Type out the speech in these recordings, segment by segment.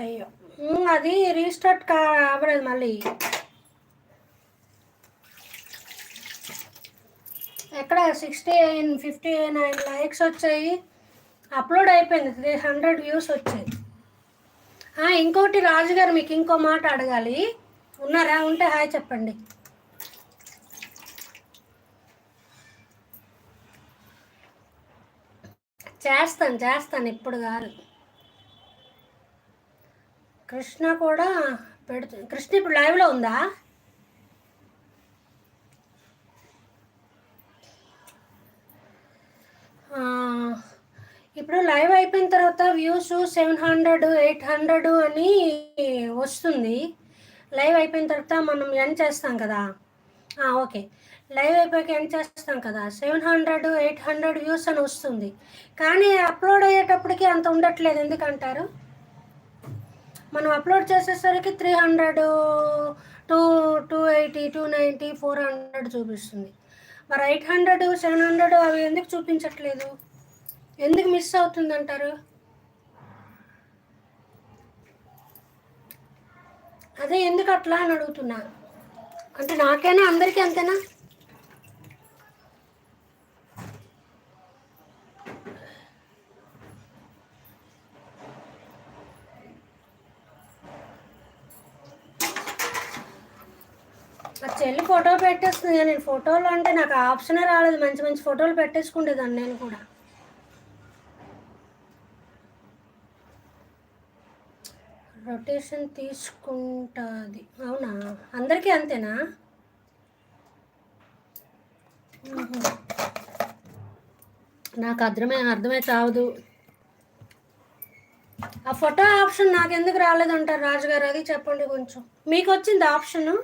అయ్యో, అది రీస్టార్ట్ అవ్వలేదు మళ్ళీ. ఎక్కడ 59 లైక్స్ వచ్చాయి, అప్లోడ్ అయిపోయింది, 300 వ్యూస్ వచ్చాయి. ఇంకోటి రాజుగారు, మీకు ఇంకో మాట అడగాలి, ఉన్నారా? ఉంటే హాయ్ చెప్పండి. చేస్తాను, ఇప్పుడు కాదు. కృష్ణ కూడా కృష్ణ ఇప్పుడు లైవ్లో ఉందా? ఇప్పుడు లైవ్ అయిపోయిన తర్వాత వ్యూస్ 700 800 అని వస్తుంది. లైవ్ అయిపోయిన తర్వాత మనం ఎండ్ చేస్తాం కదా. ఓకే, లైవ్ అయిపోయాక ఎండ్ చేస్తాం కదా, 700 800 వ్యూస్ అని వస్తుంది. కానీ అప్లోడ్ అయ్యేటప్పటికి అంత ఉండట్లేదు, ఎందుకంటారు? మనం అప్లోడ్ చేసేసరికి 300 280 290 400 చూపిస్తుంది. మరి 800 700 అవి ఎందుకు చూపించట్లేదు? ఎందుకు మిస్ అవుతుంది అంటారు? అదే ఎందుకు అట్లా అని అడుగుతున్నా. అంటే నాకేనా, అందరికీ అంతేనా? చెల్లి ఫోటో పెట్టేస్తుంది, నేను ఫోటోలు అంటే నాకు ఆప్షనే రాలేదు. మంచి మంచి ఫోటోలు పెట్టేసుకుంటేదాన్ని నేను కూడా. రొటేషన్ తీసుకుంటుంది, అవునా? అందరికీ అంతేనా? నాకు అర్థమే చావదు. ఆ ఫోటో ఆప్షన్ నాకు ఎందుకు రాలేదంటారు రాజుగారు? అది చెప్పండి కొంచెం. మీకు వచ్చింది ఆప్షను?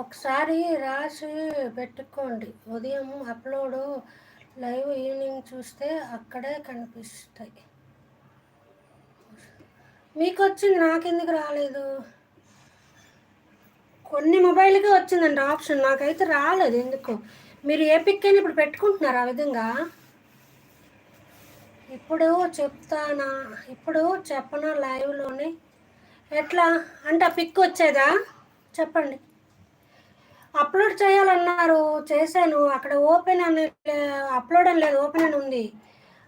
ఒకసారి రాసి పెట్టుకోండి, ఉదయం అప్లోడ్, లైవ్ ఈవినింగ్ చూస్తే అక్కడే కనిపిస్తాయి. మీకు వచ్చింది, నాకెందుకు రాలేదు? కొన్ని మొబైల్కి వచ్చిందండి ఆప్షన్, నాకైతే రాలేదు ఎందుకు. మీరు ఏ పిక్ అయినా ఇప్పుడు పెట్టుకుంటున్నారు ఆ విధంగా? ఇప్పుడు చెప్తానా, ఇప్పుడు చెప్పనా లైవ్లోనే? ఎట్లా అంటే ఆ పిక్ వచ్చేదా? చెప్పండి. అప్లోడ్ చేయాలన్నారు, చేశాను, అక్కడ ఓపెన్ అని అప్లోడ్ అని లేదు, ఓపెన్ అని ఉంది.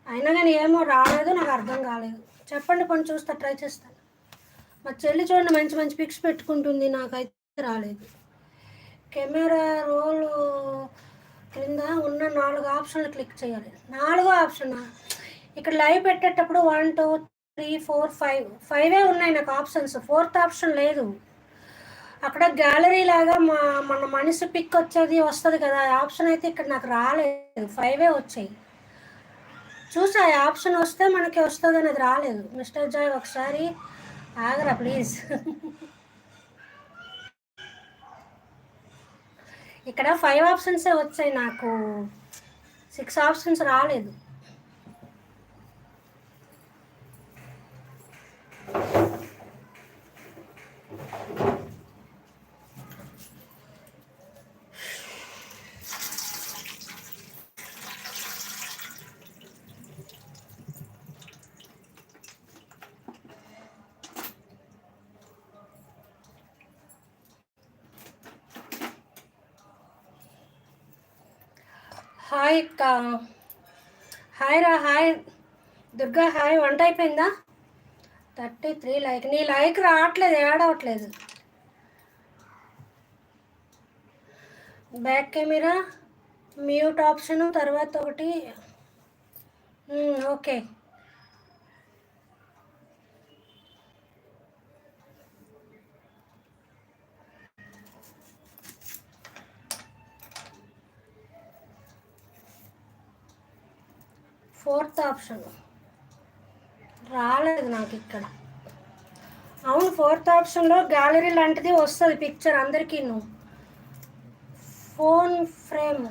అయినా కానీ ఏమో రాలేదు, నాకు అర్థం కాలేదు. చెప్పండి, కొంచెం చూస్తా, ట్రై చేస్తాను. మా చెల్లి చూడండి మంచి మంచి పిక్స్ పెట్టుకుంటుంది, నాకైతే రాలేదు. కెమెరా రోల్ క్రింద ఉన్న 4 ఆప్షన్లు క్లిక్ చేయాలి. 4వ ఆప్షన్ ఇక్కడ లైవ్ పెట్టేటప్పుడు 1 2 3 4 5 ఉన్నాయి నాకు ఆప్షన్స్, 4th ఆప్షన్ లేదు. అక్కడ గ్యాలరీ లాగా మన మనిషి పిక్ వచ్చేది వస్తుంది కదా, ఆప్షన్ అయితే ఇక్కడ నాకు రాలేదు, 5 వచ్చాయి. చూసా ఆప్షన్ వస్తే మనకి వస్తుంది అనేది రాలేదు. మిస్టర్ జాయ్ ఒకసారి ఆగరా ప్లీజ్. ఇక్కడ 5 ఆప్షన్సే వచ్చాయి, నాకు 6 ఆప్షన్స్ రాలేదు. హాయ్ అక్క, హాయ్ రా, హాయ్ దుర్గా, హాయ్. వంట అయిపోయిందా? 33 లైక్, నీ లైక్ రావట్లేదు, ఏడవట్లేదు. బ్యాక్ కెమెరా మ్యూట్ ఆప్షను, తర్వాత ఒకటి ఓకే. ఫోర్త్ ఆప్షన్ రాలేదు నాకు ఇక్కడ. అవును, 4th ఆప్షన్లో గ్యాలరీ లాంటిది వస్తుంది పిక్చర్ అందరికీ. Phone frame